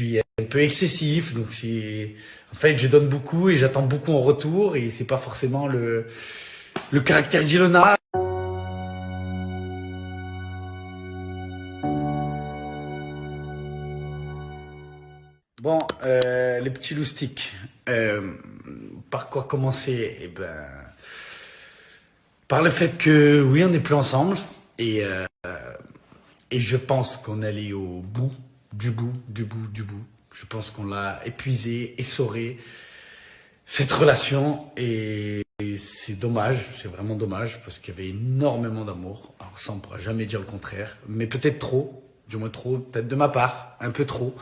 suis un peu excessif, donc en fait, je donne beaucoup et j'attends beaucoup en retour, et c'est pas forcément le caractère d'Ilona. Bon, les petits loustiques. Par quoi commencer? Eh ben, par le fait que oui, on n'est plus ensemble, et et je pense qu'on allait au bout du bout du bout du bout. Je pense qu'on l'a épuisé, essoré, cette relation, et c'est dommage, c'est vraiment dommage, parce qu'il y avait énormément d'amour. Alors ça, on pourra jamais dire le contraire, mais peut-être trop, du moins trop, peut-être de ma part, un peu trop.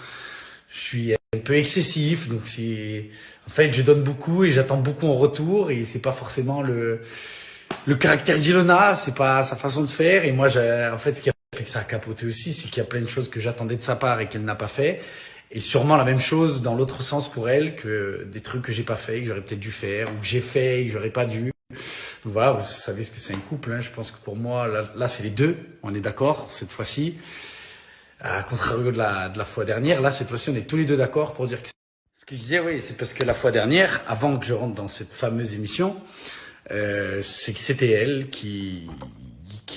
Je suis un peu excessif, donc en fait, je donne beaucoup et j'attends beaucoup en retour, et c'est pas forcément le caractère d'Ilona, c'est pas sa façon de faire. Et moi, en fait, ce qui a fait que ça a capoté aussi, c'est qu'il y a plein de choses que j'attendais de sa part et qu'elle n'a pas fait. Et sûrement la même chose dans l'autre sens pour elle, que des trucs que j'ai pas fait, que j'aurais peut-être dû faire, ou que j'ai fait et que j'aurais pas dû. Donc voilà, vous savez ce que c'est un couple, hein. Je pense que pour moi, là c'est les deux, on est d'accord, cette fois-ci. À contrario de la fois dernière, là, cette fois-ci, on est tous les deux d'accord pour dire que... Ce que je disais, oui, c'est parce que la fois dernière, avant que je rentre dans cette fameuse émission, c'est que c'était elle qui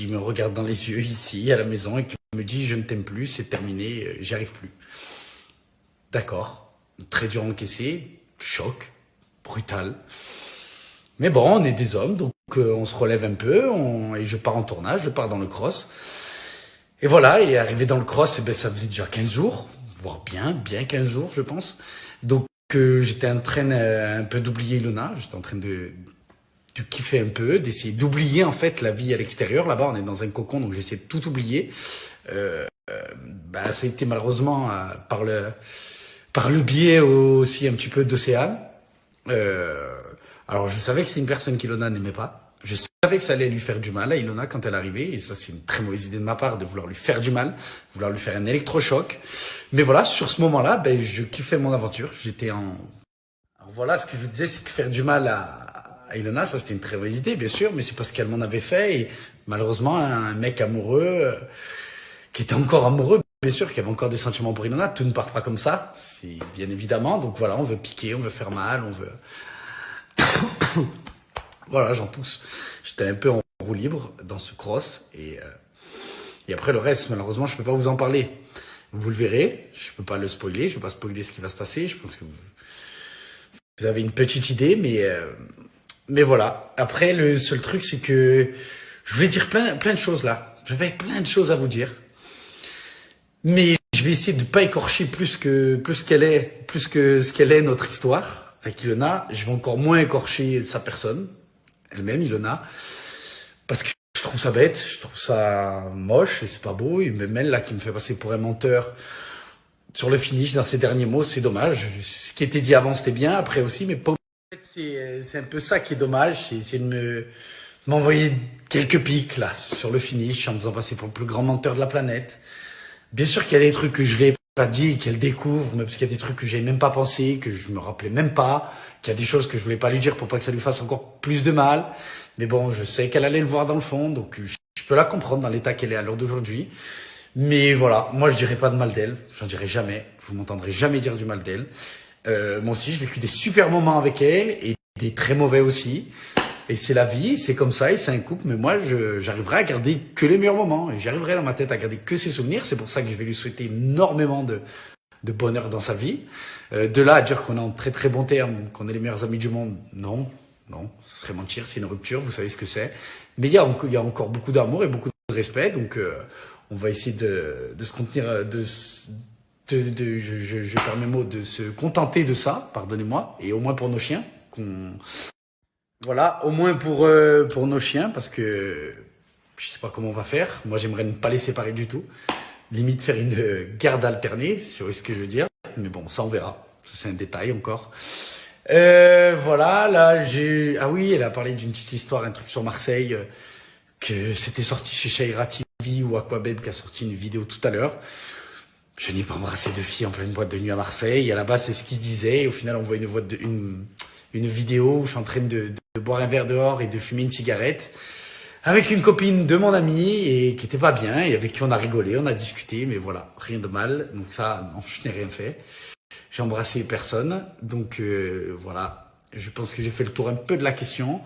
me regarde dans les yeux ici, à la maison, et qui me dit: je ne t'aime plus, c'est terminé, j'y arrive plus. D'accord, très dur à encaisser, choc, brutal. Mais bon, on est des hommes, donc on se relève un peu, et je pars en tournage, je pars dans le cross. Et voilà, et arrivé dans le cross, eh ben, ça faisait déjà 15 jours, voire bien 15 jours, je pense. Donc j'étais en train un peu d'oublier Ilona, j'étais en train de kiffer un peu, d'essayer d'oublier en fait la vie à l'extérieur. Là-bas, on est dans un cocon, donc j'essaie de tout oublier. Ça a été malheureusement par le biais aussi un petit peu d'Océane. Alors je savais que c'est une personne qu'Ilona n'aimait pas. Je savais que ça allait lui faire du mal à Ilona quand elle arrivait, et ça c'est une très mauvaise idée de ma part de vouloir lui faire du mal, vouloir lui faire un électrochoc. Mais voilà, sur ce moment-là, je kiffais mon aventure. Alors voilà, ce que je vous disais, c'est que faire du mal à Ilona, ça c'était une très mauvaise idée, bien sûr, mais c'est parce qu'elle m'en avait fait, et malheureusement, un mec amoureux, qui était encore amoureux, bien sûr, qui avait encore des sentiments pour Ilona, tout ne part pas comme ça, c'est bien évidemment. Donc voilà, on veut piquer, on veut faire mal, on veut... Voilà, j'en tousse. J'étais un peu en roue libre dans ce cross, et après le reste, malheureusement, je peux pas vous en parler. Vous le verrez, je peux pas le spoiler, je peux pas spoiler ce qui va se passer. Je pense que vous avez une petite idée, mais voilà. Après, le seul truc, c'est que je voulais dire plein de choses là. J'avais plein de choses à vous dire, mais je vais essayer de pas écorcher plus que ce qu'elle est notre histoire avec Ilona. Je vais encore moins écorcher sa personne elle-même, Ilona, parce que je trouve ça bête, je trouve ça moche, et c'est pas beau. Et même elle là qui me fait passer pour un menteur sur le finish dans ses derniers mots, c'est dommage. Ce qui était dit avant, c'était bien, après aussi, mais pas. En fait, c'est un peu ça qui est dommage, c'est essayer de m'envoyer quelques pics là sur le finish en me faisant passer pour le plus grand menteur de la planète. Bien sûr qu'il y a des trucs que je lui ai pas dit, qu'elle découvre, mais parce qu'il y a des trucs que j'avais même pas pensé, que je me rappelais même pas, qu'il y a des choses que je voulais pas lui dire pour pas que ça lui fasse encore plus de mal. Mais bon, je sais qu'elle allait le voir dans le fond, donc je peux la comprendre dans l'état qu'elle est à l'heure d'aujourd'hui. Mais voilà, moi je dirais pas de mal d'elle, j'en dirai jamais, vous m'entendrez jamais dire du mal d'elle. Moi aussi, j'ai vécu des super moments avec elle, et des très mauvais aussi. Et c'est la vie, c'est comme ça, et c'est un couple. Mais moi, j'arriverai à garder que les meilleurs moments, et j'arriverai dans ma tête à garder que ses souvenirs. C'est pour ça que je vais lui souhaiter énormément de bonheur dans sa vie. De là à dire qu'on est en très très bons termes, qu'on est les meilleurs amis du monde, non, ça serait mentir, c'est une rupture, vous savez ce que c'est. Mais il y a encore beaucoup d'amour et beaucoup de respect, donc on va essayer de se contenir, je perds mes mots, de se contenter de ça, pardonnez-moi, et au moins pour nos chiens, voilà, au moins pour nos chiens, parce que je sais pas comment on va faire. Moi, j'aimerais ne pas les séparer du tout. Limite faire une garde alternée, si vous voyez ce que je veux dire. Mais bon, ça on verra. Ça, c'est un détail encore. Voilà, là ah oui, elle a parlé d'une petite histoire, un truc sur Marseille, que c'était sorti chez Shaira TV ou Aquababe qui a sorti une vidéo tout à l'heure. Je n'ai pas embrassé de filles en pleine boîte de nuit à Marseille. Et à la base, c'est ce qui se disait. Et au final, on voit une vidéo où je suis en train de boire un verre dehors et de fumer une cigarette. avec une copine de mon ami et qui était pas bien et avec qui on a rigolé, on a discuté, mais voilà, rien de mal. Donc ça, non, je n'ai rien fait. J'ai embrassé personne, donc voilà. Je pense que j'ai fait le tour un peu de la question.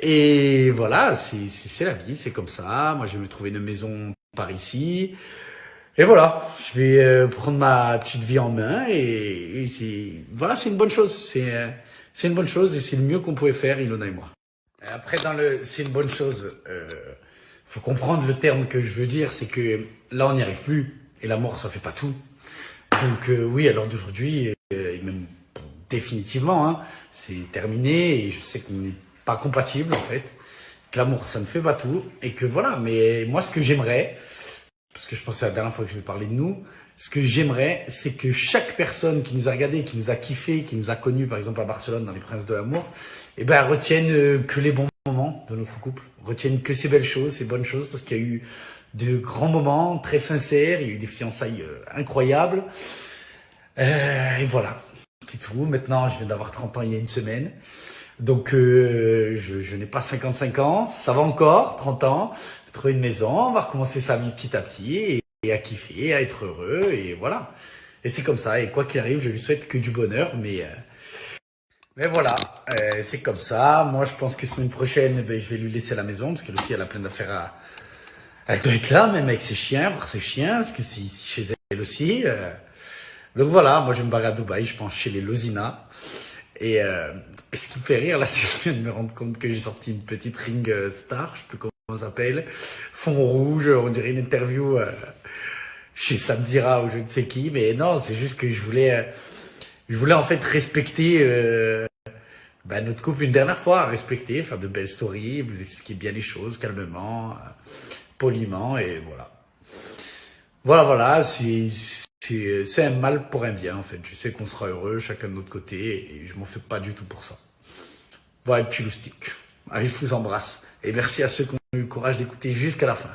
Et voilà, c'est la vie, c'est comme ça. Moi, je vais me trouver une maison par ici. Et voilà, je vais prendre ma petite vie en main et c'est voilà, c'est une bonne chose. C'est une bonne chose et c'est le mieux qu'on pouvait faire, Ilona et moi. Après, dans le, c'est une bonne chose. Faut comprendre le terme que je veux dire, c'est que là, on n'y arrive plus et la mort, ça fait pas tout. Donc oui, à l'heure d'aujourd'hui, et même définitivement, hein, c'est terminé et je sais qu'on n'est pas compatible en fait. Que l'amour, ça ne fait pas tout et que voilà. Mais moi, ce que j'aimerais, parce que je pense que c'est la dernière fois que je vais parler de nous, ce que j'aimerais, c'est que chaque personne qui nous a regardé, qui nous a kiffé, qui nous a connus, par exemple à Barcelone dans les Princes de l'amour, eh ben retienne que les bons moments de notre couple, retienne que ces belles choses, ces bonnes choses, parce qu'il y a eu de grands moments très sincères, il y a eu des fiançailles incroyables. Et voilà, c'est tout. Maintenant, je viens d'avoir 30 ans il y a une semaine. Donc, je n'ai pas 55 ans, ça va encore, 30 ans. Trouver une maison, on va recommencer sa vie petit à petit et à kiffer, à être heureux et voilà. Et c'est comme ça. Et quoi qu'il arrive, je lui souhaite que du bonheur, mais voilà, c'est comme ça. Moi, je pense que semaine prochaine, ben, je vais lui laisser la maison parce qu'elle aussi, elle a plein d'affaires à. Elle doit être là, même avec ses chiens, voir ses chiens, parce que c'est ici chez elle aussi. Donc voilà, moi je me barre à Dubaï, je pense chez les Lozina. Et ce qui me fait rire là, c'est que je viens de me rendre compte que j'ai sorti une petite ring star, je sais plus comment ça s'appelle, fond rouge, on dirait une interview chez Samzira ou je ne sais qui, mais non, c'est juste que je voulais en fait respecter notre couple une dernière fois, respecter, faire de belles stories, vous expliquer bien les choses calmement, poliment et voilà. Voilà, c'est un mal pour un bien en fait. Je sais qu'on sera heureux chacun de notre côté et je m'en fais pas du tout pour ça. Voilà, petit loustic. Allez, je vous embrasse et merci à ceux qui ont eu le courage d'écouter jusqu'à la fin.